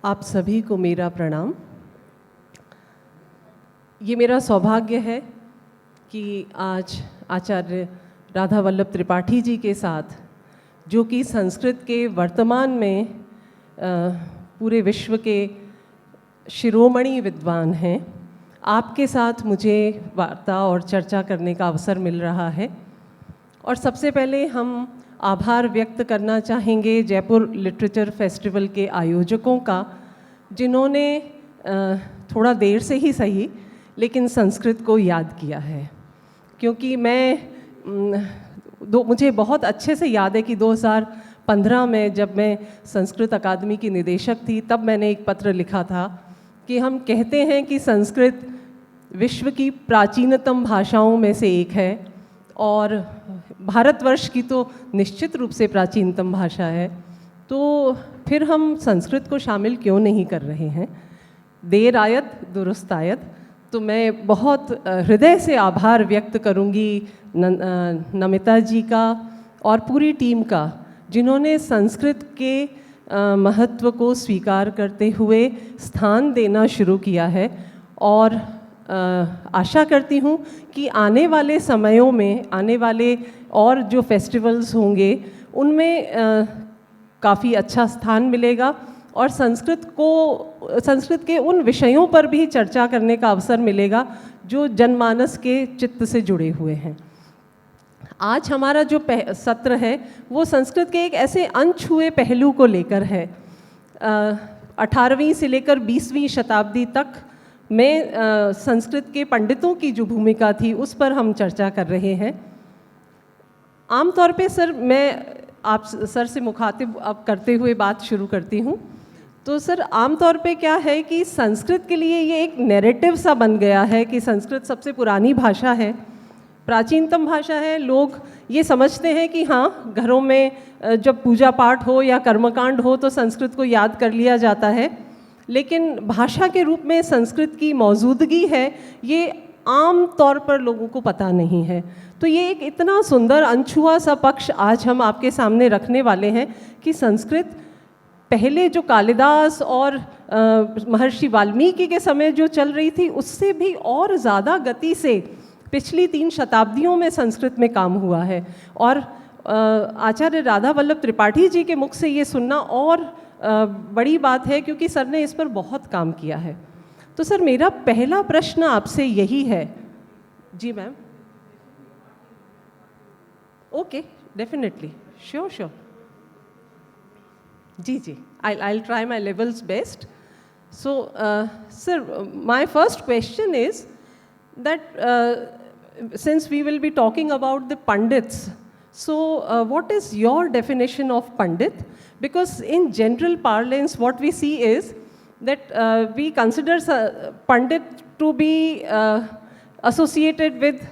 आप सभी को मेरा प्रणाम। ये मेरा सौभाग्य है कि आज आचार्य राधा वल्लभ त्रिपाठी जी के साथ, जो कि संस्कृत के वर्तमान में पूरे विश्व के शिरोमणि विद्वान हैं, आपके साथ मुझे वार्ता और चर्चा करने का अवसर मिल रहा है। और सबसे पहले हम आभार व्यक्त करना चाहेंगे जयपुर लिटरेचर फेस्टिवल के आयोजकों का, जिन्होंने थोड़ा देर से ही सही लेकिन संस्कृत को याद किया है। क्योंकि मुझे बहुत अच्छे से याद है कि 2015 में जब मैं संस्कृत अकादमी की निदेशक थी, तब मैंने एक पत्र लिखा था कि हम कहते हैं कि संस्कृत विश्व की प्राचीनतम भाषाओं में से एक है और भारतवर्ष की तो निश्चित रूप से प्राचीनतम भाषा है, तो फिर हम संस्कृत को शामिल क्यों नहीं कर रहे हैं। देर आयत दुरुस्त आयत। तो मैं बहुत हृदय से आभार व्यक्त करूंगी नमिता जी का और पूरी टीम का, जिन्होंने संस्कृत के महत्व को स्वीकार करते हुए स्थान देना शुरू किया है। और आशा करती हूँ कि आने वाले समयों में, आने वाले और जो फेस्टिवल्स होंगे उनमें काफ़ी अच्छा स्थान मिलेगा और संस्कृत के उन विषयों पर भी चर्चा करने का अवसर मिलेगा जो जनमानस के चित्त से जुड़े हुए हैं। आज हमारा जो सत्र है वो संस्कृत के एक ऐसे अनछुए पहलू को लेकर है। 18वीं से लेकर 20वीं शताब्दी तक में संस्कृत के पंडितों की जो भूमिका थी उस पर हम चर्चा कर रहे हैं। आमतौर पे सर, मैं आप सर से मुखातिब अब करते हुए बात शुरू करती हूँ। तो सर, आमतौर पे क्या है कि संस्कृत के लिए ये एक नैरेटिव सा बन गया है कि संस्कृत सबसे पुरानी भाषा है, प्राचीनतम भाषा है। लोग ये समझते हैं कि हाँ, घरों में जब पूजा पाठ हो या कर्मकांड हो तो संस्कृत को याद कर लिया जाता है, लेकिन भाषा के रूप में संस्कृत की मौजूदगी है ये आम तौर पर लोगों को पता नहीं है। तो ये एक इतना सुंदर अनछुआ सा पक्ष आज हम आपके सामने रखने वाले हैं कि संस्कृत पहले जो कालिदास और महर्षि वाल्मीकि के समय जो चल रही थी उससे भी और ज़्यादा गति से पिछली 3 शताब्दियों में संस्कृत में काम हुआ है। और आचार्य राधा वल्लभ त्रिपाठी जी के मुख से ये सुनना और बड़ी बात है, क्योंकि सर ने इस पर बहुत काम किया है। तो सर, मेरा पहला प्रश्न आपसे यही है। जी मैम। Okay, definitely, sure. जी, I'll try my level's best. So, sir, my first question is that since we will be talking about the Pandits, so what is your definition of Pandit? Because in general parlance, what we see is that we consider Pandit to be associated with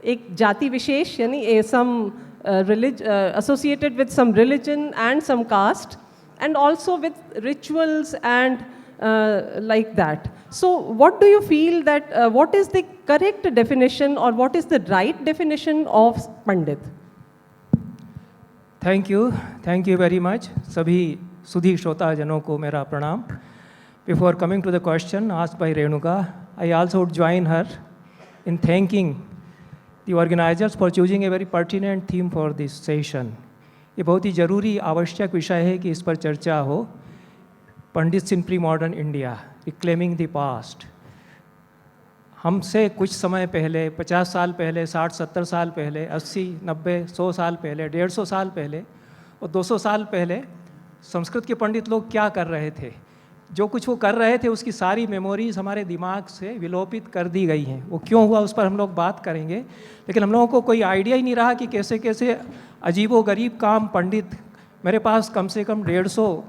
एक जाति विशेष, यानी some associated with some religion and some caste, and also with rituals and like that. So what do you feel that what is the correct definition or what is the right definition of Pandit? Thank you very much. सभी सुधी श्रोता जनों को मेरा प्रणाम। Before coming to the question asked by Renuka, I also would join her in thanking the organizers for choosing a very pertinent theme for this session. ये बहुत ही ज़रूरी आवश्यक विषय है कि इस पर चर्चा हो। Pandits in pre modern India, reclaiming the past. हमसे कुछ समय पहले, 50 साल पहले, 60-70 साल पहले, 80-90-100 साल पहले, 150 साल पहले और 200 साल पहले संस्कृत के पंडित लोग क्या कर रहे थे, जो कुछ वो कर रहे थे उसकी सारी मेमोरीज हमारे दिमाग से विलोपित कर दी गई हैं। वो क्यों हुआ उस पर हम लोग बात करेंगे, लेकिन हम लोगों को कोई आइडिया ही नहीं रहा कि कैसे कैसे अजीबो गरीब काम पंडित, मेरे पास कम से कम 150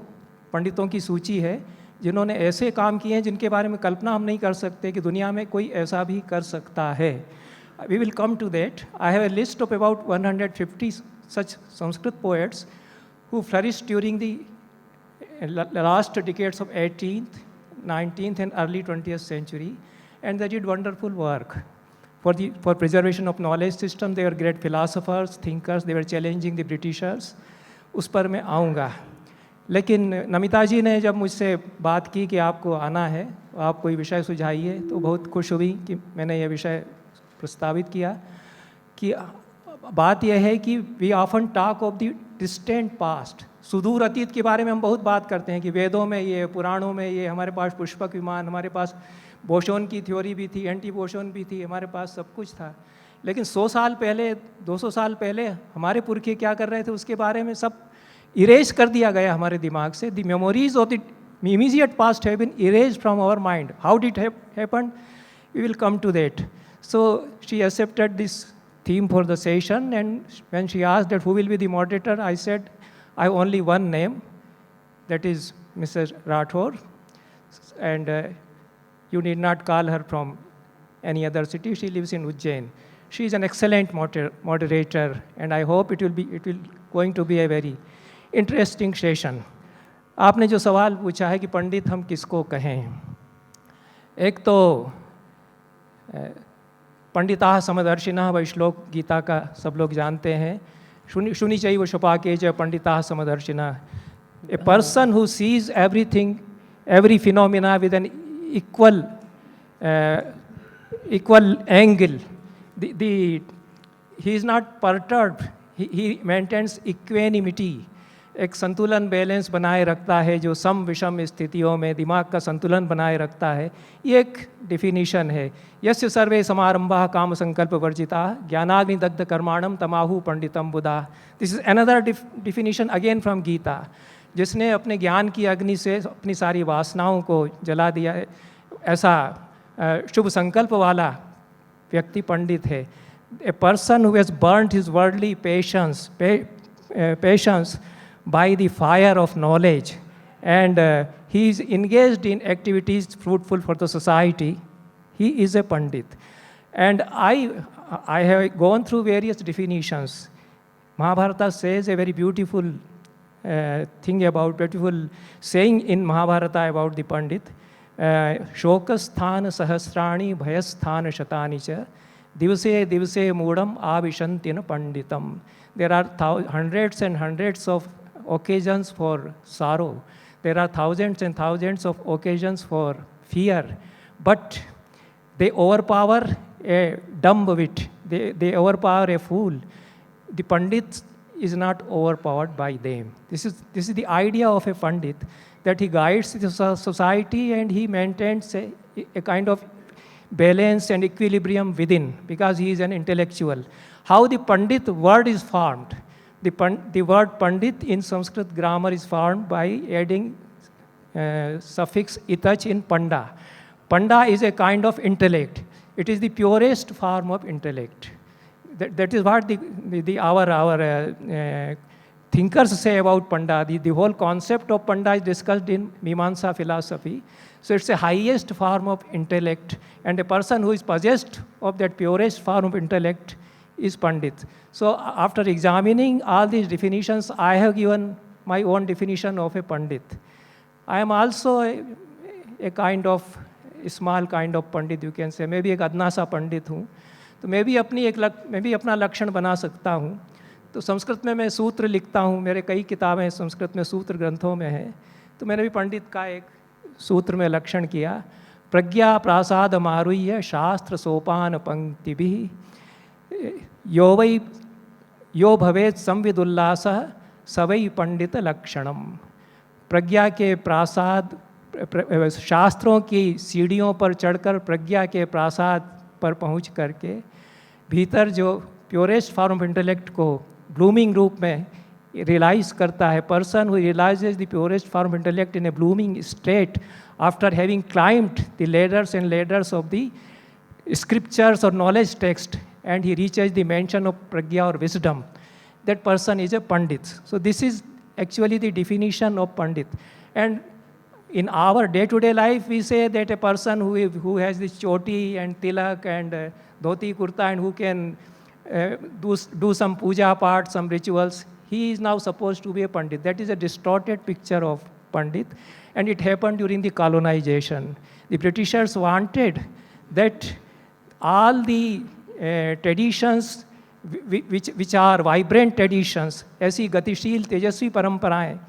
पंडितों की सूची है जिन्होंने ऐसे काम किए हैं जिनके बारे में कल्पना हम नहीं कर सकते कि दुनिया में कोई ऐसा भी कर सकता है। We will come to that. I have a list of about 150 such Sanskrit poets who flourished during the last decades of 18th, 19th and early 20th century, and they did wonderful work for preservation of knowledge system. They were great philosophers, thinkers, they were challenging the Britishers. उस पर मैं आऊँगा। लेकिन नमिता जी ने जब मुझसे बात की कि आपको आना है, आप कोई विषय सुझाइए, तो बहुत खुश हुई कि मैंने ये विषय प्रस्तावित किया। कि बात यह है कि we often talk of the distant past, सुदूर अतीत के बारे में हम बहुत बात करते हैं कि वेदों में ये, पुराणों में ये, हमारे पास पुष्पक विमान, हमारे पास बोसोन की थ्योरी भी थी, एंटी बोसोन भी थी, हमारे पास सब कुछ था। लेकिन 100 साल पहले, 200 साल पहले हमारे पुरखे क्या कर रहे थे उसके बारे में सब इरेज कर दिया गया हमारे दिमाग से। The memories of the immediate past have been erased from our mind. How did it happen? We will come to that. So she accepted this theme for the session, and when she asked that who will be the moderator, I said I have only one name, that is Mrs. Rathore, and you need not call her from any other city. She lives in Ujjain. She is an excellent moderator, and I hope it will going to be a very interesting session. आपने जो सवाल पूछा है कि पंडित हम किसको कहें, एक तो पंडिताः समदर्शिनः, वह श्लोक गीता का सब लोग जानते हैं, शुनि चैव शपाके च पंडिताः समदर्शिनः, a person who sees everything, every phenomena with an equal angle. He is not perturbed, he maintains equanimity, एक संतुलन बैलेंस बनाए रखता है जो सम विषम स्थितियों में दिमाग का संतुलन बनाए रखता है। ये एक डिफिनीशन है। यस्य सर्वे समारंभाः काम संकल्प वर्जिताः ज्ञानाग्नि दग्ध कर्माणम तमाहु पंडितम बुधा। This is another definition again from Gita. जिसने अपने ज्ञान की अग्नि से अपनी सारी वासनाओं को जला दिया है, ऐसा शुभ संकल्प वाला व्यक्ति पंडित है। ए person who has burned his worldly patience by the fire of knowledge, and he is engaged in activities fruitful for the society, he is a pandit. And I have gone through various definitions. Mahabharata says a very beautiful beautiful saying in Mahabharata about the pandit. Shokasthan sahasrani bhayasthan shatani cha divse mudam avishantina panditam. There are hundreds and hundreds of occasions for sorrow. There are thousands and thousands of occasions for fear, but they overpower a dumb wit. They overpower a fool. The pandit is not overpowered by them. This is the idea of a pandit, that he guides the society and he maintains a kind of balance and equilibrium within, because he is an intellectual. How the pandit word is formed? The word pandit in Sanskrit grammar is formed by adding suffix itach in panda. Panda is a kind of intellect. It is the purest form of intellect. That is what our thinkers say about panda. The whole concept of panda is discussed in Mimamsa philosophy. So it's the highest form of intellect, and a person who is possessed of that purest form of intellect is pandit. So after examining all these definitions, I have given my own definition of a pandit. I am also a kind of small kind of pandit, you can say. मैं भी एक अदना सा पंडित हूँ, तो मैं भी अपना लक्षण बना सकता हूँ। तो संस्कृत में मैं सूत्र लिखता हूँ, मेरे कई किताबें संस्कृत में सूत्र ग्रंथों में हैं। तो मैंने भी पंडित का एक सूत्र में लक्षण किया, प्रज्ञा प्रासाद मारुह्य शास्त्र सोपान पंक्तिभिः यो भवेत् संविदुल्लासः सवै पंडित लक्षणम। प्रज्ञा के प्रासाद, शास्त्रों की सीढ़ियों पर चढ़कर प्रज्ञा के प्रासाद पर पहुंच करके भीतर जो प्योरेस्ट फॉर्म ऑफ इंटेलेक्ट को ब्लूमिंग रूप में रियलाइज करता है, person who realises the purest form of intellect in a blooming state after having climbed the ladders and ladders of the scriptures और knowledge text, and he reaches the mention of pragya or wisdom, that person is a pandit. So this is actually the definition of pandit. And in our day-to-day life, we say that a person who has this choti and tilak and dhoti kurta and who can do some puja part, some rituals, he is now supposed to be a pandit. That is a distorted picture of pandit, and it happened during the colonization. The Britishers wanted that all the traditions which are vibrant traditions, ऐसी गतिशील तेजस्वी परंपराएं,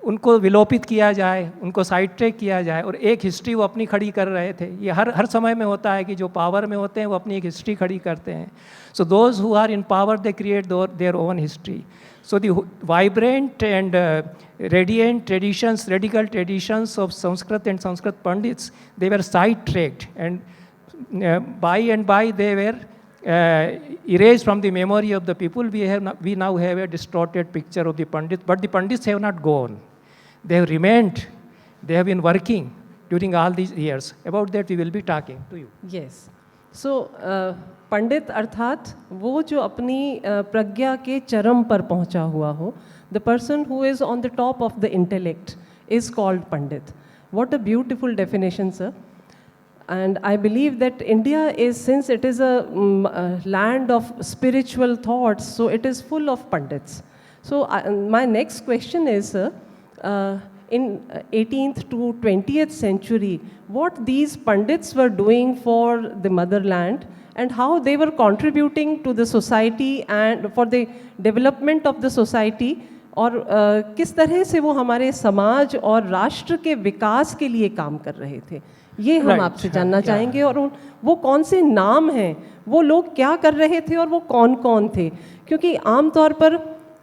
उनको विलोपित किया जाए, उनको side track किया जाए और एक हिस्ट्री वो अपनी खड़ी कर रहे थे। ये हर समय में होता है कि जो पावर में होते हैं वो अपनी एक हिस्ट्री खड़ी करते हैं। So those who are in power they create their own history. So the vibrant and radiant traditions, radical traditions of Sanskrit and Sanskrit Pandits, they were sidetracked, and by and by they were erased from the memory of the people. We now have a distorted picture of the Pandits, but the Pandits have not gone. They have remained. They have been working during all these years. About that we will be talking to you. Yes. So पंडित अर्थात वो जो अपनी प्रज्ञा के चरम पर पहुंचा हुआ हो, the person who is on the top of the intellect is called Pandit. What a beautiful definition, sir. And I believe that India is, since it is a land of spiritual thoughts, so it is full of pandits. So my next question is, sir, in 18th to 20th century, what these pandits were doing for the motherland and how they were contributing to the society and for the development of the society, और किस तरह से वो हमारे समाज और राष्ट्र के विकास के लिए काम कर रहे थे, ये हम आपसे जानना चाहेंगे. और वो कौन से नाम हैं, वो लोग क्या कर रहे थे और वो कौन कौन थे, क्योंकि आमतौर पर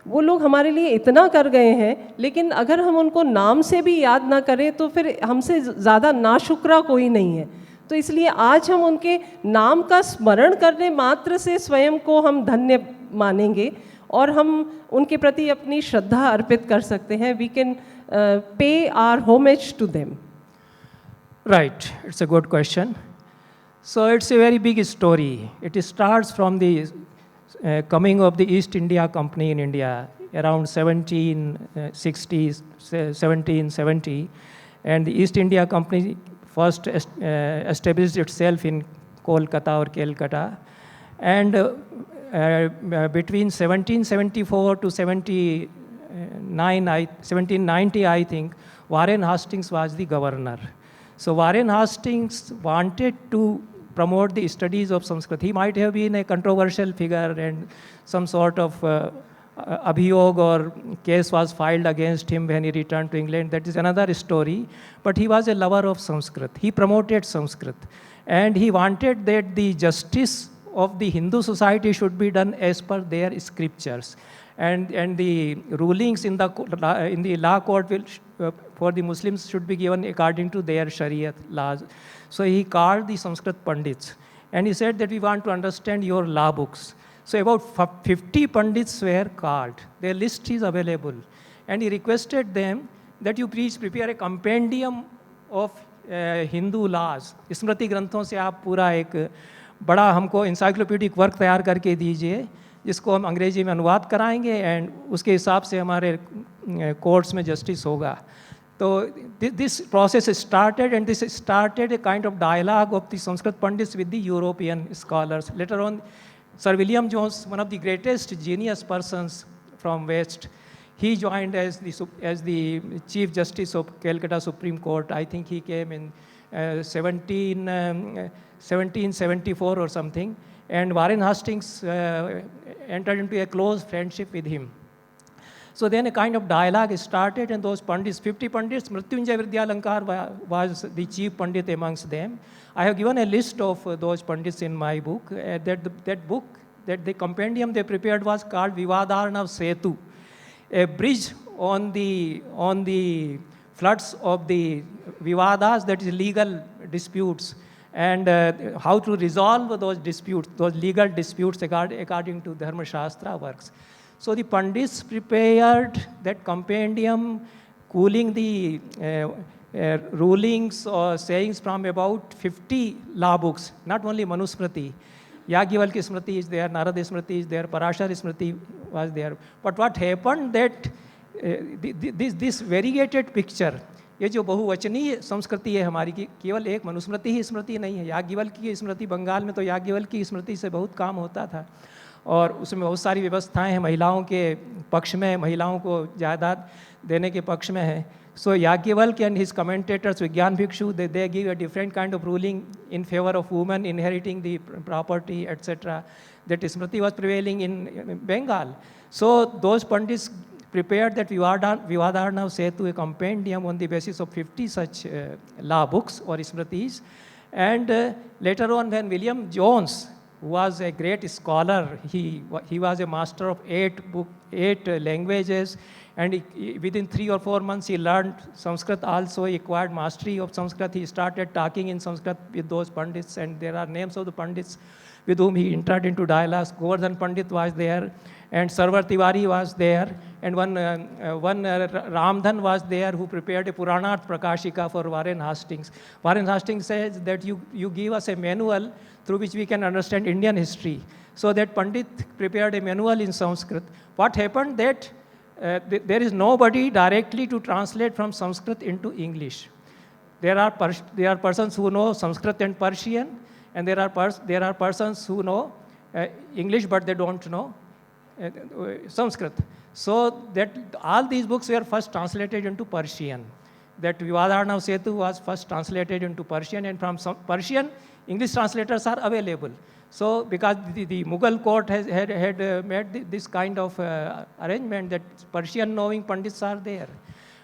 वो लोग हमारे लिए इतना कर गए हैं, लेकिन अगर हम उनको नाम से भी याद ना करें तो फिर हमसे ज़्यादा नाशुक्रा कोई नहीं है. तो इसलिए आज हम उनके नाम का स्मरण करने मात्र से स्वयं को हम धन्य मानेंगे और हम उनके प्रति अपनी श्रद्धा अर्पित कर सकते हैं. We can pay our homage to them. Right, it's a good question. So it's a very big story. It starts from the coming of the East India Company in India around 1770, and the East India Company first established itself in Kolkata or Calcutta, and between 1774 to 1790, I think, Warren Hastings was the governor. So Warren Hastings wanted to promote the studies of Sanskrit. He might have been a controversial figure and some sort of abhiyog or case was filed against him when he returned to England. That is another story. But he was a lover of Sanskrit. He promoted Sanskrit. And he wanted that the justice of the Hindu society should be done as per their scriptures. And the rulings in the law court will, for the Muslims should be given according to their Shariat laws. So he called the Sanskrit Pandits and he said that we want to understand your law books. So about 50 Pandits were called. Their list is available. And he requested them that you please prepare a compendium of Hindu laws. स्मृति ग्रंथों से आप पूरा एक बड़ा हमको encyclopedic work तैयार करके दीजिए, जिसको हम अंग्रेजी में अनुवाद कराएंगे एंड उसके हिसाब से हमारे कोर्ट्स में जस्टिस होगा. तो this process started and this started a kind of dialogue of the Sanskrit pandits with the European scholars. Later on Sir William Jones, one of the greatest genius persons from West, he joined as the Chief Justice of Calcutta Supreme Court. I think he came in 1774 or something. And Warren Hastings entered into a close friendship with him. So then a kind of dialogue started, and those Pandits, 50 Pandits, Mrityunjay Vidyalankar was the chief Pandit amongst them. I have given a list of those Pandits in my book. That the compendium they prepared was called Vivadarnav Setu, a bridge on the floods of the Vivadas, that is legal disputes, and how to resolve those disputes, those legal disputes according to Dharma Shastra works. So the Pandits prepared that compendium, cooling the rulings or sayings from about 50 law books, not only Manusmriti. Yagyavalkya Smriti is there, Narada Smriti is there, Parashara Smriti was there. But what happened that this variegated picture, ये जो बहुवचनीय संस्कृति है हमारी की, केवल एक मनुस्मृति ही स्मृति नहीं है. याज्ञवल्क्य की स्मृति, बंगाल में तो याज्ञवल्क्य की स्मृति से बहुत काम होता था और उसमें बहुत सारी व्यवस्थाएं हैं महिलाओं के पक्ष में, महिलाओं को जायदाद देने के पक्ष में है. So Yagyavalkya and his commentators, Vigyan Bhikshu, they give a different kind of ruling in favor of women inheriting the property, etc. That Smriti was prevailing in Bengal. So those Pandits prepared that Vivadarnav Setu, a compendium on the basis of 50 such law books or smritis. And later on, when William Jones, who was a great scholar, he was a master of 8 languages, and within 3 or 4 months he learned Sanskrit also. He acquired mastery of Sanskrit. He started talking in Sanskrit with those pandits, and there are names of the pandits with whom he entered into dialogues. Govardhan Pandit was there, and Sarwar Tiwari was there, and one Ramdhan was there, who prepared a Puranarth Prakashika for Warren Hastings. Warren Hastings says that you give us a manual through which we can understand Indian history. So that Pandit prepared a manual in Sanskrit. What happened that there is nobody directly to translate from Sanskrit into English. There are persons who know Sanskrit and Persian, and there are persons who know English, but they don't know Sanskrit. So that all these books were first translated into Persian. That Vivadarnav Setu was first translated into Persian, and from Persian, English translators are available. So because the Mughal court had made this kind of arrangement that Persian knowing Pandits are there,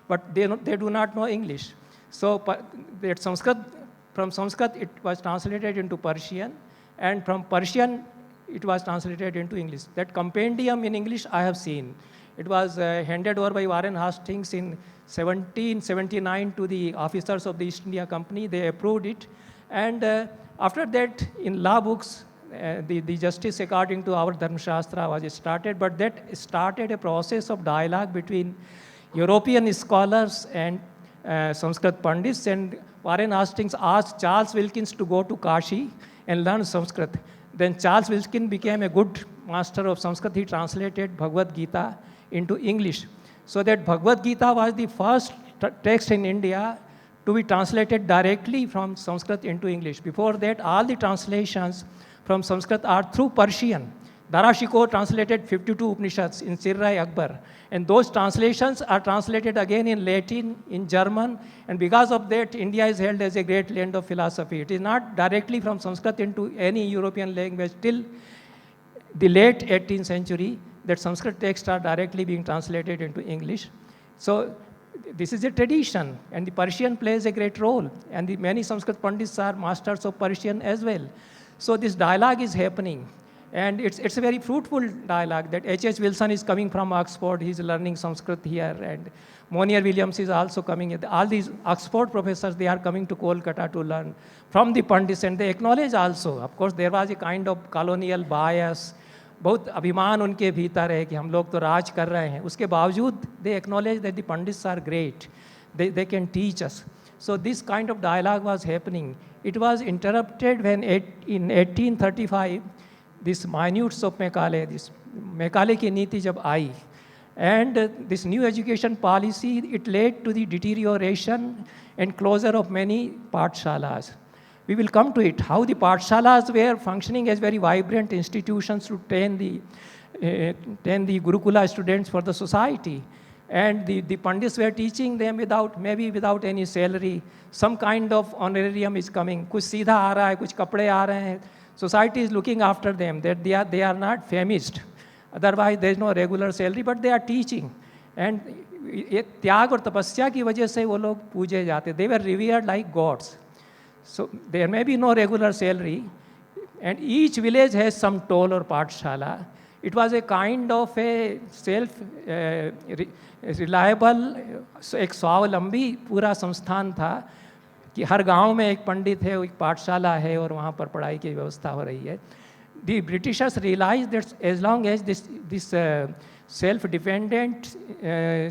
but they do not know English. So that from Sanskrit it was translated into Persian, and from Persian it was translated into English. That compendium in English I have seen. It was handed over by Warren Hastings in 1779 to the officers of the East India Company. They approved it, and after that in law books, the justice according to our Dharma Shastra was started, but that started a process of dialogue between European scholars and Sanskrit Pandits, and Warren Hastings asked Charles Wilkins to go to Kashi and learn Sanskrit. Then Charles Wilkins became a good master of Sanskrit. He translated Bhagavad Gita into English. So that Bhagavad Gita was the first text in India to be translated directly from Sanskrit into English. Before that, all the translations from Sanskrit are through Persian. Dara Shikoh translated 52 Upanishads in Sirrai Akbar, and those translations are translated again in Latin, in German, and because of that, India is held as a great land of philosophy. It is not directly from Sanskrit into any European language till the late 18th century that Sanskrit texts are directly being translated into English. So this is a tradition, and the Persian plays a great role, and the many Sanskrit Pandits are masters of Persian as well. So this dialogue is happening, and it's a very fruitful dialogue. That H.H. Wilson is coming from Oxford, he's learning Sanskrit here, and Monier Williams is also coming. All these Oxford professors, they are coming to Kolkata to learn from the Pandits, and they acknowledge also, of course, there was a kind of colonial bias, बहुत अभिमान उनके भीतर है कि हम लोग तो राज कर रहे हैं, उसके बावजूद they acknowledge that the Pandits are great, they can teach us. So this kind of dialogue was happening. It was interrupted when in 1835 this minutes of Macaulay, this Macaulay की नीति जब आई, and this new education policy, it led to the deterioration and closure of many pathshalas. We will come to it, how the pathshalas were functioning as very vibrant institutions to train the Gurukula students for the society. And the Pandits were teaching them maybe without any salary. Some kind of honorarium is coming. कुछ सीधा आ रहा है, कुछ कपड़े आ रहे हैं. Society is looking after them, that they are not famished. Otherwise, there is no regular salary, but they are teaching. And त्याग और तपस्या की वजह से वो लोग पूजे जाते. They were revered like gods. So there may be no regular salary, and each village has some toll or pathshala. It was a kind of a self-reliable, एक स्वावलंबी पूरा संस्थान था कि हर गांव में एक पंडित है, एक पाठशाला है और वहाँ पर पढ़ाई की व्यवस्था हो रही है. The Britishers realized that as long as this self-dependent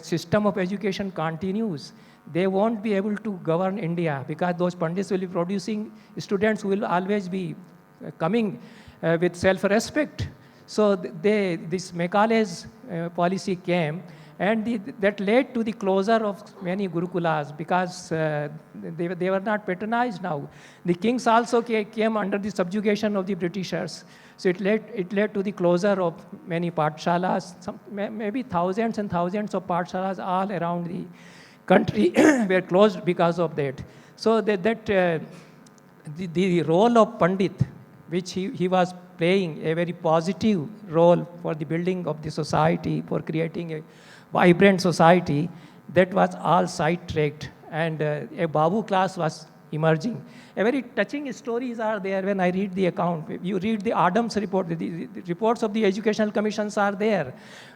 system of education continues, they won't be able to govern India, because those Pandits will be producing students who will always be coming with self-respect. So this Macaulay's policy came, and that led to the closure of many Gurukulas, because they were not patronized now. The kings also came under the subjugation of the Britishers. So it led to the closure of many pathshalas. Maybe thousands and thousands of pathshalas all around the country were closed because of that. So the role of Pandit, which he was playing a very positive role for the building of the society, for creating a vibrant society, that was all sidetracked, and a Babu class was emerging. A very touching stories are there when I read the account. You read the Adams report, the reports of the educational commissions are there,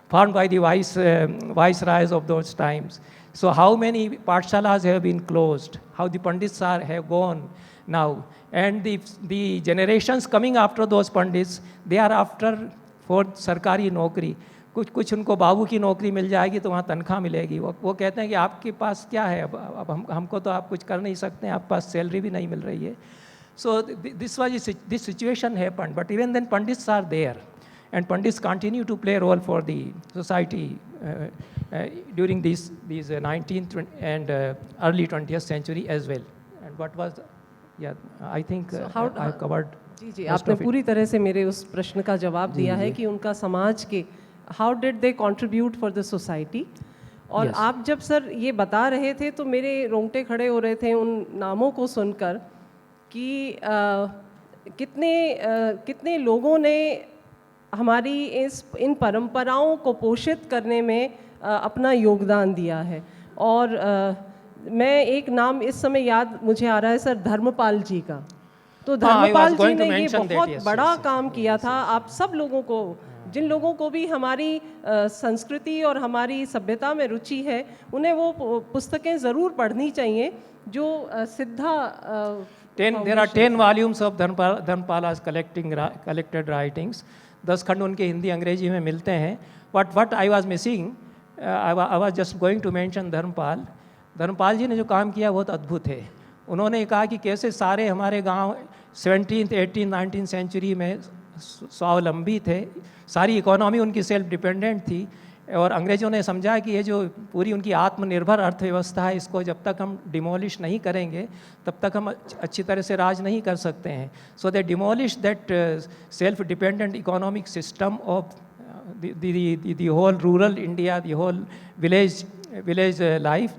formed by the viceroys of those times. So how many pathshalas have been closed, how the pandits have gone now, and the generations coming after those pandits, they are after for सरकारी नौकरी. कुछ उनको बाबू की नौकरी मिल जाएगी तो वहाँ तनख्वाह मिलेगी. वो कहते हैं कि आपके पास क्या है, अब हमको तो आप कुछ कर नहीं सकते हैं, आपके पास सैलरी भी नहीं मिल रही है. So this situation happened, but even then pandits are there, and pandits continue to play a role for the society during these 19th and early 20th century as well. And what was, yeah, I think I covered. जी, आपने पूरी तरह से मेरे उस प्रश्न का जवाब दिया है कि उनका समाज के how did they contribute for the society. और आप जब सर ये बता रहे थे तो मेरे रोंगटे खड़े हो रहे थे उन नामों को सुनकर कि कितने लोगों ने हमारी इन परंपराओं को पोषित करने में अपना योगदान दिया है. और मैं एक नाम इस समय याद मुझे आ रहा है सर, धर्मपाल जी का. तो धर्मपाल जी ने ये बहुत बड़ा काम किया था. आप सब लोगों को, जिन लोगों को भी हमारी संस्कृति और हमारी सभ्यता में रुचि है, उन्हें वो पुस्तकें ज़रूर पढ़नी चाहिए जो सिद्धा. There are 10 volumes of Dharmapala's collected writings. 10 खंड उनके हिंदी अंग्रेजी में मिलते हैं. What I was missing, I was just going to mention Dharmpal जी ने जो काम किया बहुत अद्भुत है. उन्होंने कहा कि कैसे सारे हमारे गांव 17th, 18th, 19th सेंचुरी में स्वावलंबी थे, सारी इकोनॉमी उनकी सेल्फ डिपेंडेंट थी, और अंग्रेज़ों ने समझा कि ये जो पूरी उनकी आत्मनिर्भर अर्थव्यवस्था है, इसको जब तक हम डिमोलिश नहीं करेंगे तब तक हम अच्छी तरह से राज नहीं कर सकते हैं. So they demolish that self dependent economic system of the whole rural India, the whole village life.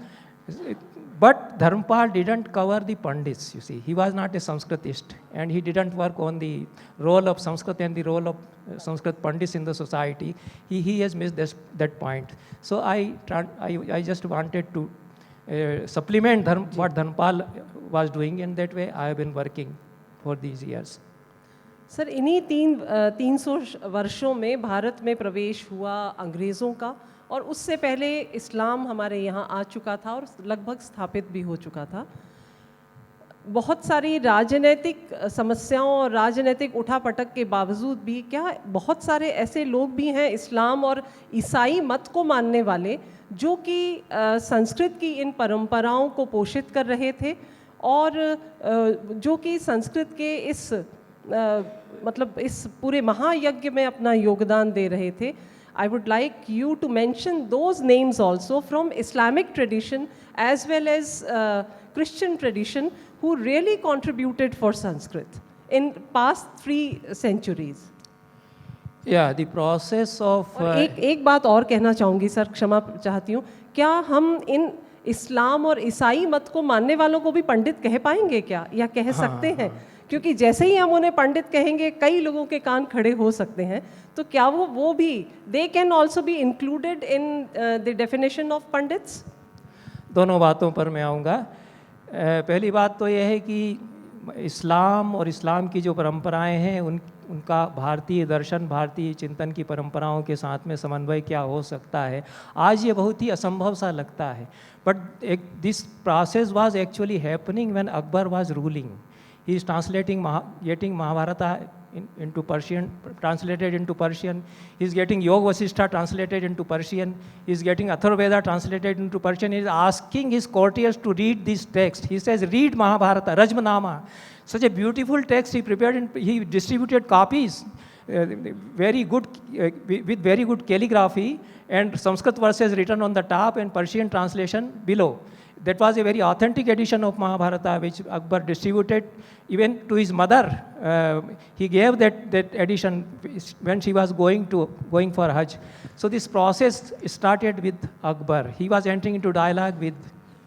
But Dharmapal didn't cover the Pandits, you see. He was not a Sanskritist, and he didn't work on the role of Sanskrit and the role of Sanskrit Pandits in the society. He has missed that point. So I just wanted to supplement what Dharmapal was doing, and that way I have been working for these years. Sir, इन्हीं 300 वर्षों में भारत में प्रवेश हुआ अंग्रेज़ों का, और उससे पहले इस्लाम हमारे यहाँ आ चुका था और लगभग स्थापित भी हो चुका था. बहुत सारी राजनीतिक समस्याओं और राजनीतिक उठापटक के बावजूद भी क्या बहुत सारे ऐसे लोग भी हैं इस्लाम और ईसाई मत को मानने वाले जो कि संस्कृत की इन परंपराओं को पोषित कर रहे थे, और जो कि संस्कृत के इस मतलब इस पूरे महायज्ञ में अपना योगदान दे रहे थे. I would like you to mention those names also from Islamic tradition as well as Christian tradition who really contributed for Sanskrit in past 3 centuries. Yeah, the process of एक बात और कहना चाहूँगी सर, क्षमा चाहती हूँ. क्या हम इन इस्लाम और ईसाई मत को मानने वालों को भी पंडित कह पाएंगे क्या, या कह सकते हैं? क्योंकि जैसे ही हम उन्हें पंडित कहेंगे कई लोगों के कान खड़े हो सकते हैं. तो क्या वो भी they can also be included in the definition of pandits? दोनों बातों पर मैं आऊँगा. पहली बात तो यह है कि इस्लाम और इस्लाम की जो परंपराएं हैं उनका भारतीय दर्शन, भारतीय चिंतन की परंपराओं के साथ में समन्वय क्या हो सकता है. आज ये बहुत ही असंभव सा लगता है, but this process was actually happening when Akbar was ruling. He is getting Mahabharata into Persian, translated into Persian. He is getting Yoga Vasishtha translated into Persian. He is getting Atharvaveda translated into Persian. He is asking his courtiers to read this text. He says, read Mahabharata, Rajmanama. Such a beautiful text he prepared, and he distributed copies, very good, with very good calligraphy, and Sanskrit verses written on the top and Persian translation below. That was a very authentic edition of Mahabharata, which Akbar distributed even to his mother. He gave that edition when she was going for Hajj. So this process started with Akbar. He was entering into dialogue with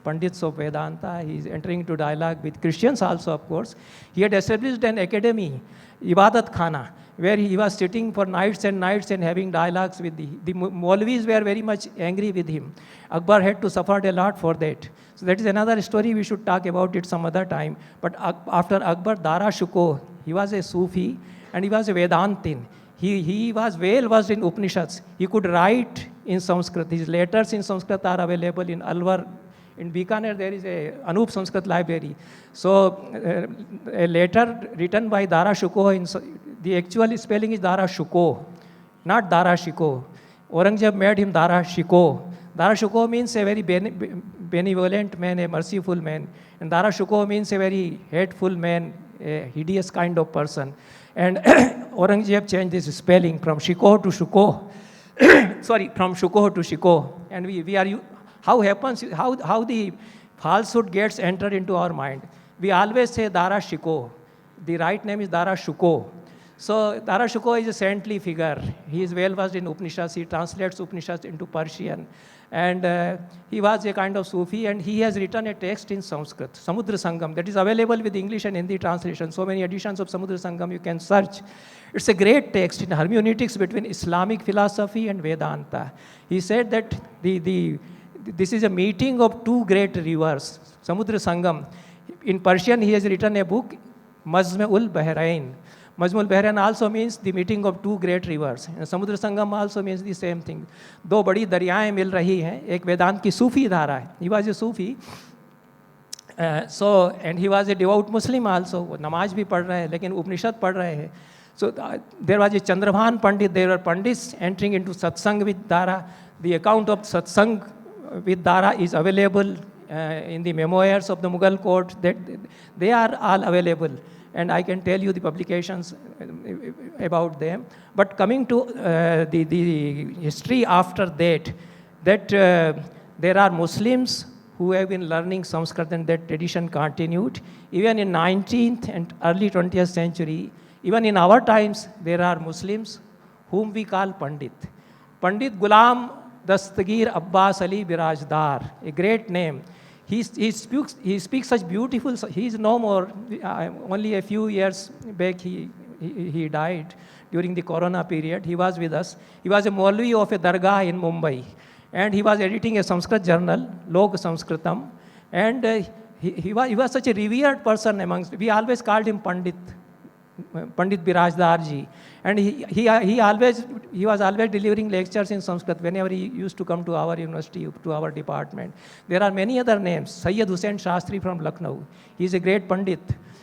Pandits of Vedanta. He is entering into dialogue with Christians also, of course. He had established an academy, Ibadat Khana, where he was sitting for nights and having dialogues with the Maulvis were very much angry with him. Akbar had to suffer a lot for that. So that is another story, we should talk about it some other time. But after Akbar, Dara Shikoh, he was a Sufi and he was a Vedantin. He was well versed in Upanishads. He could write in Sanskrit. His letters in Sanskrit are available in Alwar. In Bikaner, there is a Anup Sanskrit library. So a letter written by Dara Shikoh, the actual spelling is Dara Shikoh, not Dara Shikoh. Aurangzeb made him Dara Shikoh. Dara Shikoh means a very benevolent man, a merciful man. And Dara Shikoh means a very hateful man, a hideous kind of person. And Aurangzeb changed this spelling from Shikoh to Shukoh. Sorry, from Shukoh to Shikoh. And we are, how the falsehood gets entered into our mind. We always say Dara Shikoh. The right name is Dara Shukoh. So Dara Shikoh is a saintly figure. He is well versed in Upanishads. He translates Upanishads into Persian. And he was a kind of Sufi, and he has written a text in Sanskrit, Samudra Sangam, that is available with English and Hindi translation. So many editions of Samudra Sangam you can search. It's a great text in hermeneutics between Islamic philosophy and Vedanta. He said that this is a meeting of two great rivers, Samudra Sangam. In Persian, he has written a book, Majma'ul Bahrain. Majmul Bahrain also means the meeting of two great rivers. And Samudra Sangam also means the same thing. दो बड़ी दरियाएं मिल रही हैं, एक वेदांत की सूफी धारा है. He was a Sufi. And he was a devout Muslim also. वो नमाज भी पढ़ रहे हैं, लेकिन उपनिषद पढ़ रहे हैं. So there was a Chandrabhan Pandit. There were Pandits entering into satsang with Dara. The account of satsang with Dara is available in the memoirs of the Mughal court. That they are all available. And I can tell you the publications about them. But coming to the history after that there are Muslims who have been learning Sanskrit, and that tradition continued. Even in 19th and early 20th century, even in our times, there are Muslims whom we call Pandit. Pandit Ghulam Dastagir Abbas Ali Birajdar, a great name. He speaks such beautiful, he is no more, only a few years back he died during the Corona period. He was with us. He was a Maulvi of a Dargah in Mumbai. And he was editing a Sanskrit journal, Lok Sanskritam. And he was such a revered person amongst, we always called him Pandit Birajdar ji. And he was always delivering lectures in Sanskrit whenever he used to come to our university, to our department. There are many other names. Sayyid Hussain Shastri from Lucknow. He is a great Pandit.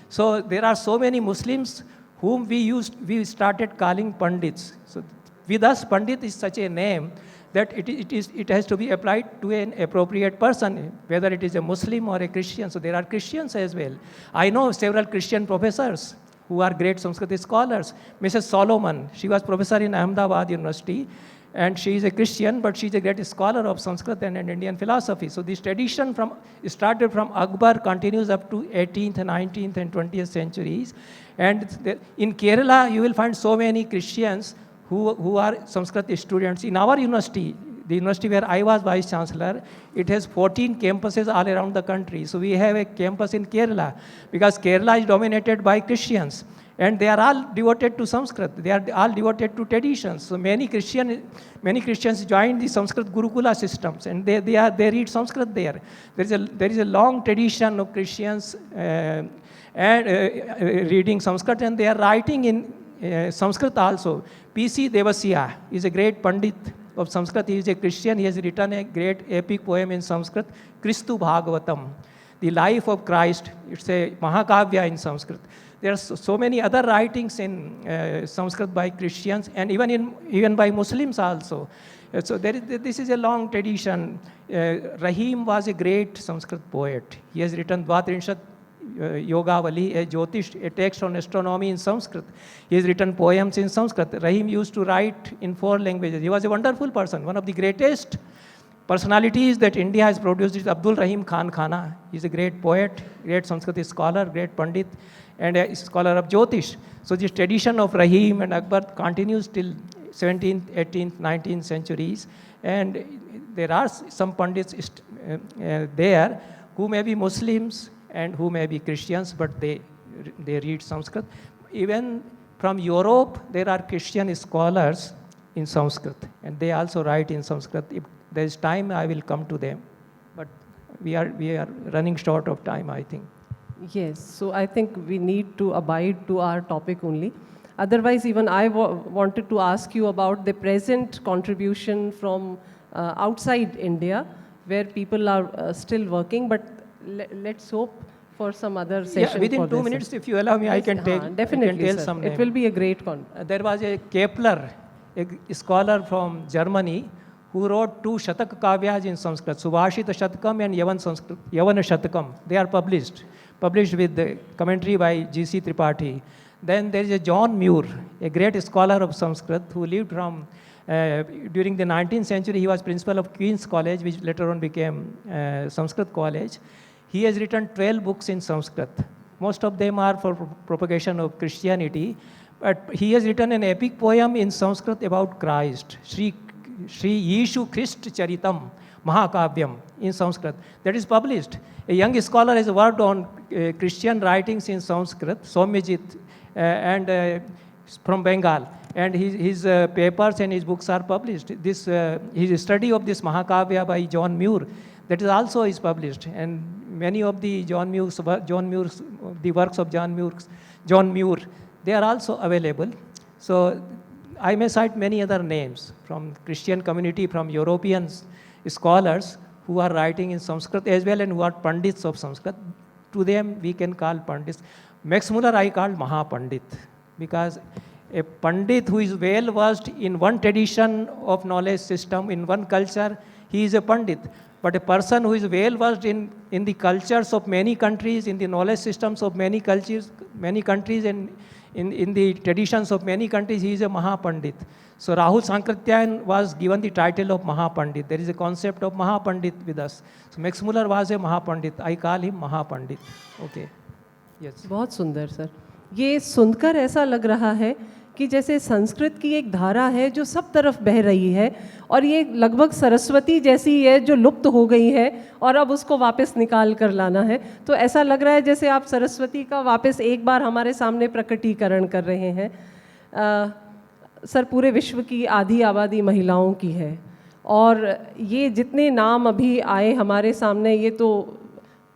So there are so many Muslims whom we started calling Pandits. So with us, Pandit is such a name that it has to be applied to an appropriate person, whether it is a Muslim or a Christian. So there are Christians as well. I know several Christian professors who are great Sanskrit scholars. Mrs. Solomon, she was professor in Ahmedabad University, and she is a Christian, but she is a great scholar of Sanskrit and Indian philosophy. So this tradition started from Akbar, continues up to 18th, 19th, and 20th centuries. And in Kerala, you will find so many Christians who are Sanskrit students. In our university, the university where I was Vice Chancellor, it has 14 campuses all around the country. So we have a campus in Kerala, because Kerala is dominated by Christians. And they are all devoted to Sanskrit. They are all devoted to traditions. So many Christians joined the Sanskrit Gurukula systems, and they read Sanskrit there. There is a long tradition of Christians reading Sanskrit, and they are writing in Sanskrit also. P.C. Devasya is a great Pandit of Sanskrit. He is a Christian. He has written a great epic poem in Sanskrit, Kristu Bhagavatam, the life of Christ. It's a Mahakavya in Sanskrit. There are so many other writings in Sanskrit by Christians, and even by Muslims also. So this is a long tradition. Rahim was a great Sanskrit poet. He has written Dvatrinshat Yogavali, a text on astronomy in Sanskrit. He has written poems in Sanskrit. Rahim used to write in 4 languages. He was a wonderful person. One of the greatest personalities that India has produced is Abdul Rahim Khan Khana. He is a great poet, great Sanskrit scholar, great Pandit, and a scholar of Jyotish. So this tradition of Rahim and Akbar continues till 17th, 18th, 19th centuries. And there are some Pandits there who may be Muslims and who may be Christians, but they read Sanskrit. Even from Europe, there are Christian scholars in Sanskrit, and they also write in Sanskrit. If there is time, I will come to them. But we are running short of time, I think. Yes, so I think we need to abide to our topic only. Otherwise, even I wanted to ask you about the present contribution from outside India, where people are still working, but let's hope for some other session. Yeah, within for 2 this. minutes, if you allow me, I can tell, definitely, I can tell sir. some It name. will be a great There was a Kepler, a scholar from Germany, who wrote 2 Shatak Kavyas in Sanskrit, Subhashita Shatakam and Yavana Shatakam. They are published with the commentary by G.C. Tripathi. Then there is a John Muir, a great scholar of Sanskrit, who lived from, during the 19th century, he was principal of Queen's College, which later on became Sanskrit College. He has written 12 books in Sanskrit. Most of them are for propagation of Christianity. But he has written an epic poem in Sanskrit about Christ, Sri Yeshu Christ Charitam Mahakavyam in Sanskrit. That is published. A young scholar has worked on Christian writings in Sanskrit, Somyajit, and from Bengal. And his papers and his books are published. His study of this Mahakavya by John Muir, that is also is published. And many of the the works of John Muir, they are also available. So I may cite many other names from Christian community, from European scholars who are writing in Sanskrit as well and who are Pandits of Sanskrit. To them we can call Pandits. Max Muller I call Mahapandit, because a Pandit who is well versed in one tradition of knowledge system, in one culture, he is a Pandit. But a person who is well versed in the cultures of many countries, in the knowledge systems of many countries, and in the traditions of many countries, he is a Mahapandit. So Rahul Sankrityan was given the title of Mahapandit. There is a concept of Mahapandit with us. So Max Muller was a Mahapandit. I call him Mahapandit. Okay. Yes. बहुत सुंदर sir. ये सुनकर ऐसा लग रहा है कि जैसे संस्कृत की एक धारा है जो सब तरफ बह रही है, और ये लगभग सरस्वती जैसी है जो लुप्त हो गई है और अब उसको वापस निकाल कर लाना है। तो ऐसा लग रहा है जैसे आप सरस्वती का वापस एक बार हमारे सामने प्रकटीकरण कर रहे हैं। सर, पूरे विश्व की आधी आबादी महिलाओं की है, और ये जितने नाम अभी आए हमारे सामने ये तो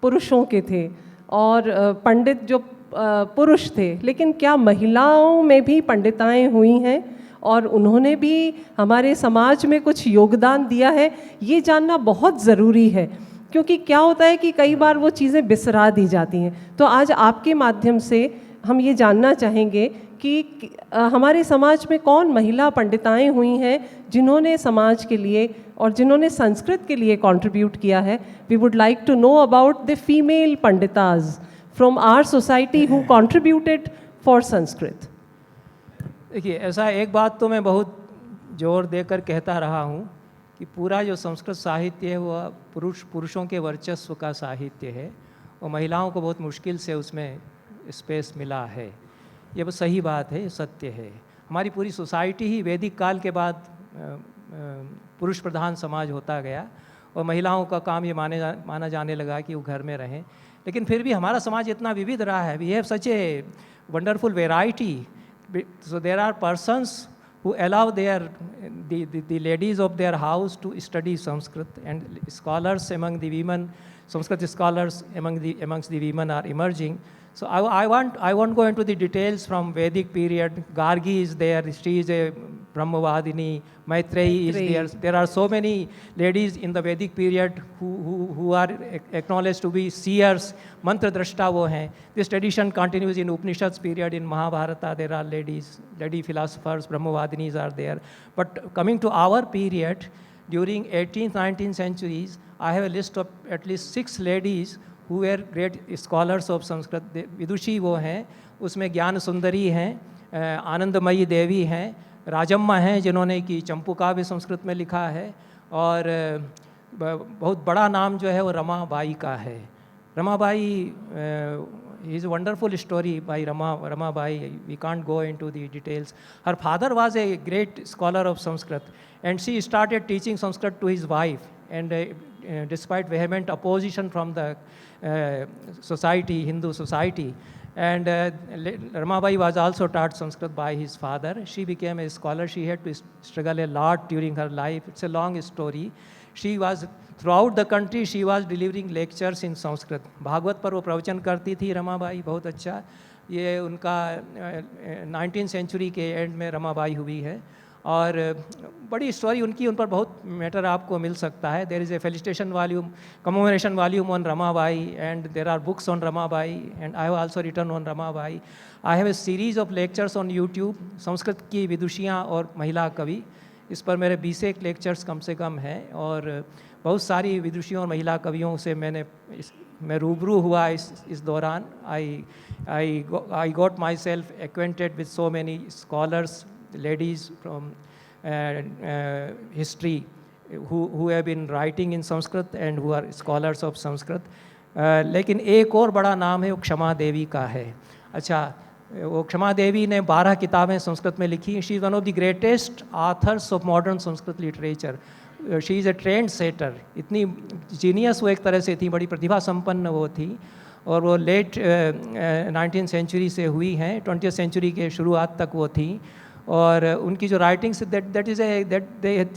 पुरुषों के थे, और पंडित जो पुरुष थे, लेकिन क्या महिलाओं में भी पंडिताएं हुई हैं और उन्होंने भी हमारे समाज में कुछ योगदान दिया है? ये जानना बहुत ज़रूरी है, क्योंकि क्या होता है कि कई बार वो चीज़ें बिसरा दी जाती हैं। तो आज आपके माध्यम से हम ये जानना चाहेंगे कि हमारे समाज में कौन महिला पंडिताएं हुई हैं जिन्होंने समाज के लिए और जिन्होंने संस्कृत के लिए कंट्रीब्यूट किया है। We would like to know about the female panditas from our society who contributed for Sanskrit. देखिए, ऐसा एक बात तो मैं बहुत जोर देकर कहता रहा हूँ कि पूरा जो संस्कृत साहित्य है वह पुरुषों के वर्चस्व का साहित्य है, और महिलाओं को बहुत मुश्किल से उसमें स्पेस मिला है। ये बस सही बात है, सत्य है। हमारी पूरी सोसाइटी ही वैदिक काल के बाद पुरुष प्रधान समाज होता गया, और महिलाओं का काम ये माना जाने लगा कि वो घर में रहें। लेकिन फिर भी हमारा समाज इतना विविध रहा है। We have such a wonderful variety, so there are persons who allow the ladies of their house to study Sanskrit, and scholars among the women, Sanskrit scholars amongst the women are emerging. So I won't go into the details from Vedic period. Gargi is there, she is a Brahmavadini, Maitreyi is there. There are so many ladies in the Vedic period who are acknowledged to be seers, mantra drashta wo hain. This tradition continues in Upanishads period. In Mahabharata there are lady philosophers, Brahmavadinis are there. But coming to our period, during 18th, 19th centuries, I have a list of at least 6 ladies who were great scholars of Sanskrit. विदुषी वो हैं, उसमें ज्ञान सुंदरी हैं, आनंदमयी देवी हैं, राजम्मा हैं जिन्होंने कि चंपू काव्य संस्कृत में लिखा है, और बहुत बड़ा नाम जो है वो रमाबाई का है। Ramabai is a wonderful story by Ramabai. We can't go into the details. Her father was a great scholar of Sanskrit, and she started teaching Sanskrit to his wife. And despite vehement opposition from the society, Hindu society, and Ramabai was also taught Sanskrit by his father. She became a scholar. She had to struggle a lot during her life. It's a long story. She was throughout the country. She was delivering lectures in Sanskrit. Bhagavat पर वो प्रवचन करती थी रमाबाई, बहुत अच्छा. ये उनका 19th century के एंड में रमाबाई हुई है, और बड़ी स्टोरी उनकी, उन पर बहुत मैटर आपको मिल सकता है. There is a felicitation volume, commemoration volume on Ramabai, and there are books on Ramabai, and I have also written on Ramabai. I have a series of lectures on YouTube, Sanskrit की विदुषियाँ और महिला कवि. इस पर मेरे 20 एक लेक्चर्स कम से कम हैं, और बहुत सारी विदुषियों और महिला कवियों से मैं रूबरू हुआ इस दौरान. I got my self acquainted with so many scholars, ladies from history who have been writing in Sanskrit and who are scholars of Sanskrit. लेकिन एक और बड़ा नाम है, वो क्षमा देवी का है. अच्छा, वो क्षमा देवी ने 12 किताबें संस्कृत में लिखी. She is one of the greatest authors of modern Sanskrit literature. She is a trend setter. इतनी जीनियस वो एक तरह से थी, बड़ी प्रतिभा संपन्न वो थी, और वो लेट 19th सेंचुरी से हुई हैं, 20th सेंचुरी के शुरुआत तक वो थी. और उनकी जो writings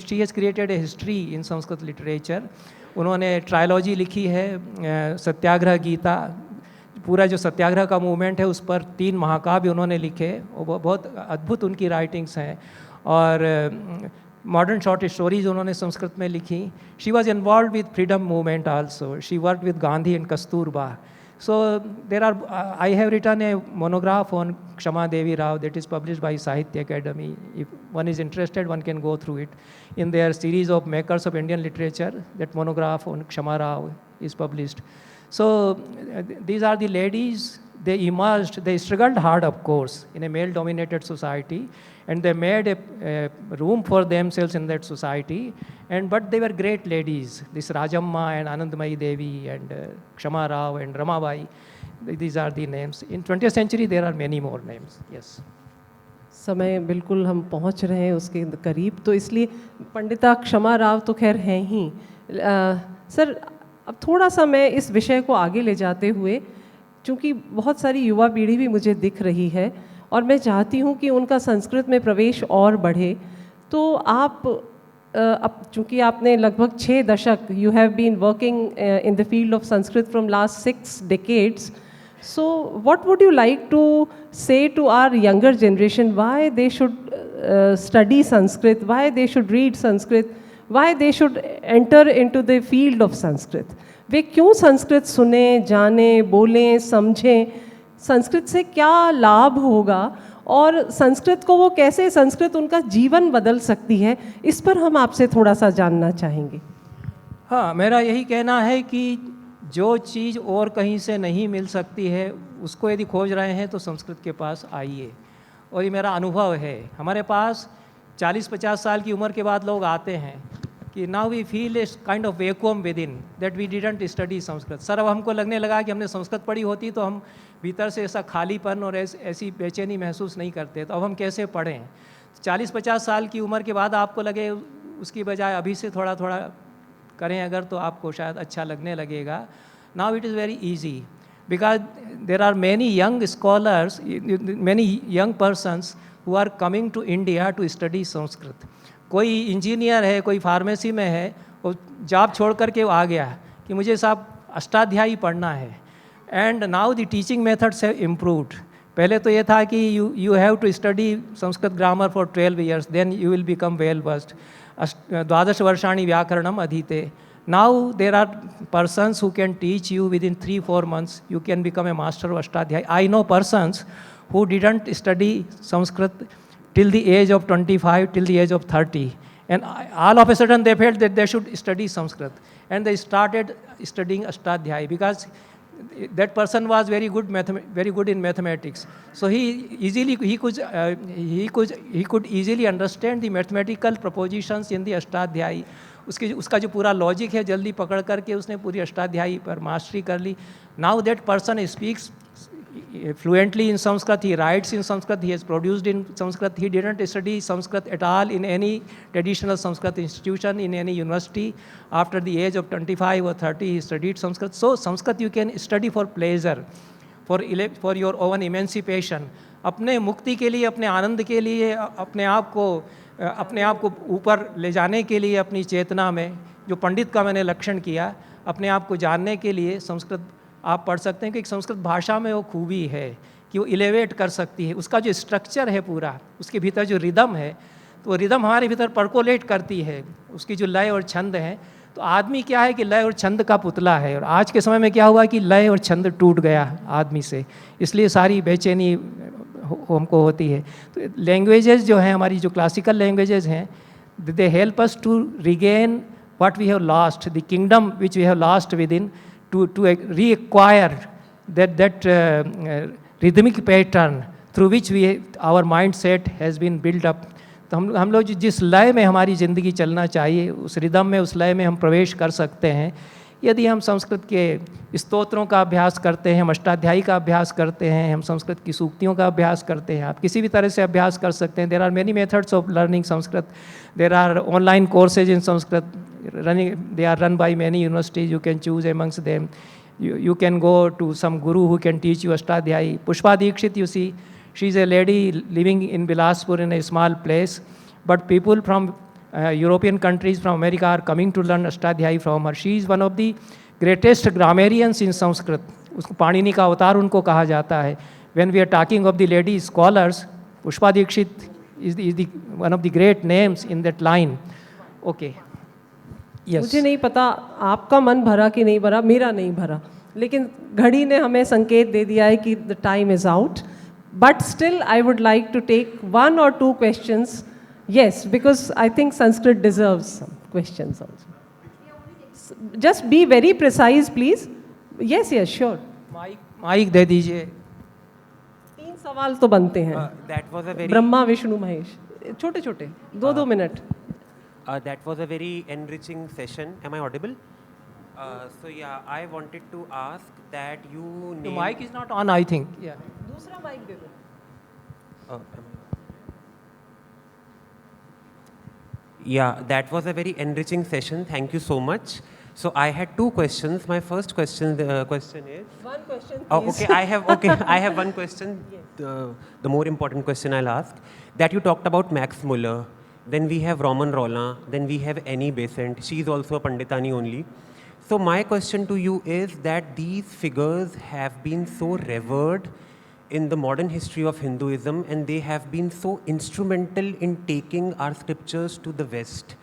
she has created a history in Sanskrit literature. उन्होंने ट्रायोलॉजी लिखी है, सत्याग्रह गीता, पूरा जो सत्याग्रह का मूवमेंट है उस पर 3 महाकाव्य उन्होंने लिखे. वो बहुत अद्भुत उनकी राइटिंग्स हैं. और मॉडर्न शॉर्ट स्टोरीज उन्होंने संस्कृत में लिखी. She was involve with freedom movement also. She work with Gandhi and Kasturba. So I have written a monograph on Kshama Devi Rao that is published by Sahitya Academy. If one is interested, one can go through it. In their series of Makers of Indian Literature, that monograph on Kshama Rao is published. So these are the ladies. They emerged, they struggled hard, of course, in a male-dominated society, and they made a room for themselves in that society. But they were great ladies. This Rajamma and Anandamayi Devi and Kshama Rao and Ramabai, these are the names. In 20th century, there are many more names. Yes. समय बिल्कुल हम पहुंच रहे हैं उसके करीब, तो इसलिए पंडिता क्षमा राव तो खैर हैं ही. सर, अब थोड़ा सा मैं इस विषय को आगे ले जाते हुए, चूँकि बहुत सारी युवा पीढ़ी भी मुझे दिख रही है और मैं चाहती हूँ कि उनका संस्कृत में प्रवेश और बढ़े, तो आप अब चूँकि आपने लगभग 6 दशक, you have been working in the field of Sanskrit from last 6 decades. So what would you like to say to our younger generation, why they should study Sanskrit, why they should read Sanskrit, why they should enter into the field of Sanskrit? वे क्यों संस्कृत सुने, जाने, बोलें, समझें, संस्कृत से क्या लाभ होगा, और संस्कृत को वो कैसे, संस्कृत उनका जीवन बदल सकती है, इस पर हम आपसे थोड़ा सा जानना चाहेंगे. हाँ, मेरा यही कहना है कि जो चीज़ और कहीं से नहीं मिल सकती है, उसको यदि खोज रहे हैं तो संस्कृत के पास आइए. और ये मेरा अनुभव है. हमारे पास 40-50 साल की उम्र के बाद लोग आते हैं कि now we feel a kind of vacuum within that we didn't study Sanskrit. Sir, अब हमको लगने लगा कि हमने संस्कृत पढ़ी होती तो हम भीतर से ऐसा खालीपन और ऐसी बेचैनी महसूस नहीं करते, तो अब हम कैसे पढ़ें. 40-50 साल की उम्र के बाद आपको लगे, उसकी बजाय अभी से थोड़ा थोड़ा करें अगर, तो आपको शायद अच्छा लगने लगेगा. Now it is very easy because there are many young scholars, many young persons who are coming to India to study Sanskrit. कोई इंजीनियर है, कोई फार्मेसी में है, वो जॉब छोड़ करके वो आ गया कि मुझे साहब अष्टाध्यायी पढ़ना है. And now the teaching methods have improved. पहले तो ये था कि you have to study Sanskrit grammar for 12 years, then you will become well versed. 12 वर्षाणि व्याकरणम अधीते. Now there are persons who can teach you within 3-4 months. You can become a master of Ashtadhyayi. I know persons who didn't study Sanskrit till the age of 25, till the age of 30, and all of a sudden they felt that they should study Sanskrit, and they started studying Ashtadhyayi because that person was very good in mathematics. So he could easily understand the mathematical propositions in the Ashtadhyayi. उसका जो पूरा logic है जल्दी पकड़ करके उसने पूरी अष्टाध्यायी पर मास्टरी कर ली. Now that person speaks fluently in Sanskrit, he writes in Sanskrit, he has produced in Sanskrit. He didn't study Sanskrit at all in any traditional Sanskrit institution, in any university. After the age of 25 or 30, he studied Sanskrit. So Sanskrit you can study for pleasure, for your own emancipation. अपने मुक्ति के लिए, अपने आनंद के लिए, अपने आप को ऊपर ले जाने के लिए, अपनी चेतना में, जो पंडित का मैंने लक्षण किया, अपने आप को जानने के लिए संस्कृत आप पढ़ सकते हैं कि संस्कृत भाषा में वो खूबी है कि वो इलेवेट कर सकती है। उसका जो स्ट्रक्चर है पूरा, उसके भीतर जो रिदम है, तो वो रिदम हमारे भीतर परकोलेट करती है, उसकी जो लय और छंद हैं। तो आदमी क्या है कि लय और छंद का पुतला है, और आज के समय में क्या हुआ कि लय और छंद टूट गया आदमी से, इसलिए सारी बेचैनी हमको होती है। तो लैंग्वेजेस जो हैं, हमारी जो क्लासिकल लैंग्वेजेस हैं, they help us to regain what we have lost, the kingdom which we have lost within, to reacquire that rhythmic pattern through which our mindset has been built up. तो हम लोग जिस लय में हमारी ज़िंदगी चलना चाहिए, उस रिदम में, उस लय में हम प्रवेश कर सकते हैं यदि हम संस्कृत के स्तोत्रों का अभ्यास करते हैं, हम अष्टाध्यायी का अभ्यास करते हैं, हम संस्कृत की सूक्तियों का अभ्यास करते हैं। आप किसी भी तरह से अभ्यास कर सकते हैं। There are many methods of learning Sanskrit. There are online courses in Sanskrit running, they are run by many universities. You can choose amongst them. You can go to some guru who can teach you Ashtadhyayi. Pushpa Dikshit, you see, she is a lady living in Bilaspur in a small place, but people from European countries, from America, are coming to learn Ashtadhyayi from her. She is one of the greatest grammarians in Sanskrit. उसको पाणिनि का अवतार उनको कहा जाता है. When we are talking of the lady scholars, Pushpa Dikshit is one of the great names in that line. Okay. Yes. मुझे नहीं पता आपका मन भरा कि नहीं भरा, मेरा नहीं भरा, लेकिन घड़ी ने हमें संकेत दे दिया है कि the time is out. But still I would like to take 1 or 2 questions. Yes, because I think Sanskrit deserves some questions also. Just be very precise, please. Yes, sure. Mic दे दीजिए. 3 सवाल तो बनते हैं. That was a very Brahma Vishnu Mahesh, छोटे छोटे 2-2 minute. That was a very enriching session. Am I audible? So yeah, I wanted to ask that you The named... mic is not on, I think. Yeah. दूसरा mic दे दो. Yeah, that was a very enriching session. Thank you so much. So I had 2 questions. My first question is... One question, Oh, please. okay. I have one question. The more important question I'll ask. That you talked about Max Muller. Then we have Roman Roland. Then we have Annie Besant. She is also a Panditani only. So my question to you is that these figures have been so revered in the modern history of Hinduism, and they have been so instrumental in taking our scriptures to the West.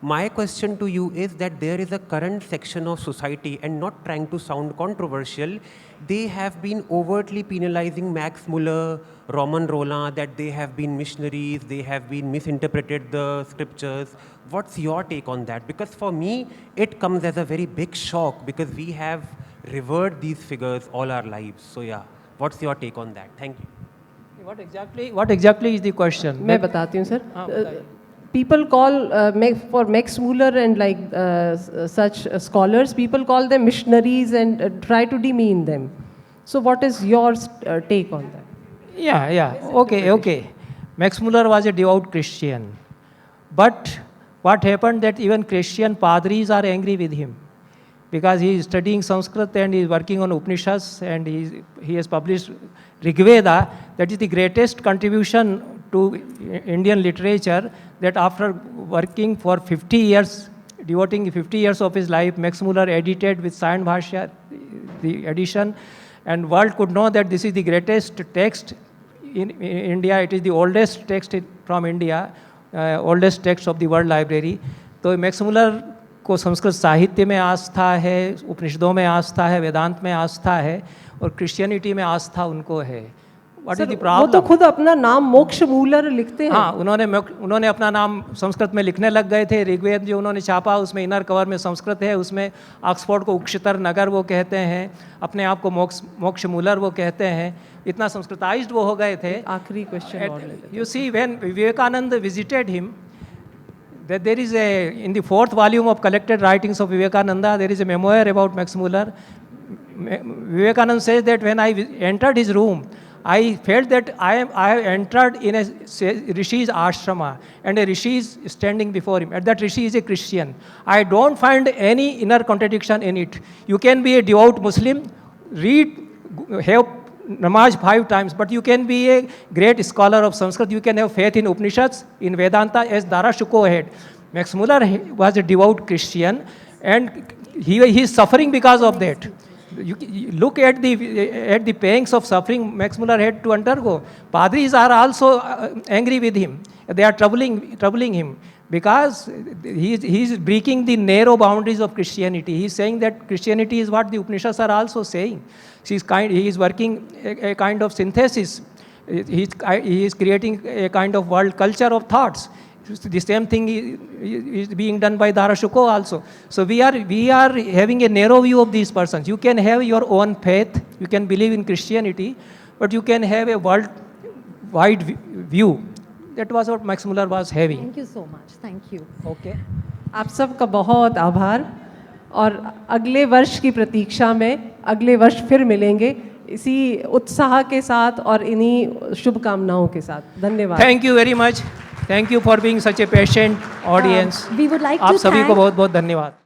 My question to you is that there is a current section of society, and not trying to sound controversial, they have been overtly penalizing Max Muller, Roman Roland, that they have been missionaries, they have been misinterpreted the scriptures. What's your take on that? Because for me, it comes as a very big shock because we have revered these figures all our lives. So yeah, what's your take on that? Thank you. What exactly is the question? मैं बताती हूँ sir. बताइए. People call for Max Muller and like such scholars, people call them missionaries and try to demean them. So what is your take on that? Yeah. Okay. Max Muller was a devout Christian. But what happened that even Christian padris are angry with him because he is studying Sanskrit and he is working on Upanishads, and he has published Rigveda. That is the greatest contribution to Indian literature, that after working for 50 years, devoting 50 years of his life, Max Muller edited with Sayan Bhashya, the edition, and world could know that this is the greatest text in India. It is the oldest text from India, oldest text of the World Library. तो Max Muller को संस्कृत साहित्य में आस्था है, उपनिषदों में आस्था है, वेदांत में आस्था है, और क्रिश्चियनिटी में आस्था उनको है. What is the problem? वो तो खुद अपना नाम मोक्ष मूलर लिखते हैं. हाँ, उन्होंने अपना नाम संस्कृत में लिखने लग गए थे. ऋग्वेद जो उन्होंने छापा उसमें इनर कवर में संस्कृत है, उसमें ऑक्सफोर्ड को उक्षतर नगर वो कहते हैं, अपने आप को मोक्ष मूलर वो कहते हैं. इतना संस्कृताइज्ड वो हो गए थे. आखिरी question. You see, when Vivekananda visited him, that there is in the 4th volume of collected writings of Vivekananda, there is a memoir about Max Muller. Vivekananda says that when I entered his room, I felt that I have entered in a Rishi's ashrama, and a Rishi is standing before him, and that Rishi is a Christian. I don't find any inner contradiction in it. You can be a devout Muslim, have namaz 5 times, but you can be a great scholar of Sanskrit, you can have faith in Upanishads, in Vedanta, as Dara Shukro had. Max Muller was a devout Christian, and he is suffering because of that. You look at the pangs of suffering Max Muller had to undergo. Padris are also angry with him. They are troubling him because he is breaking the narrow boundaries of Christianity. He is saying that Christianity is what the Upanishads are also saying. He is working a kind of synthesis. He is creating a kind of world culture of thoughts. The same thing is being done by Dara Shukro also. So we are having a narrow view of these persons. You can have your own faith, you can believe in Christianity, but you can have a world-wide view. That was what Max Muller was having. Thank you so much. Thank you. Okay. आप सबका बहुत आभार और अगले वर्ष की प्रतीक्षा में अगले वर्ष फिर मिलेंगे इसी उत्साह के साथ और इन्हीं शुभकामनाओं के साथ। धन्यवाद। Thank you very much. Thank you for being such a patient audience. We would like आप to सभी को thank बहुत बहुत धन्यवाद।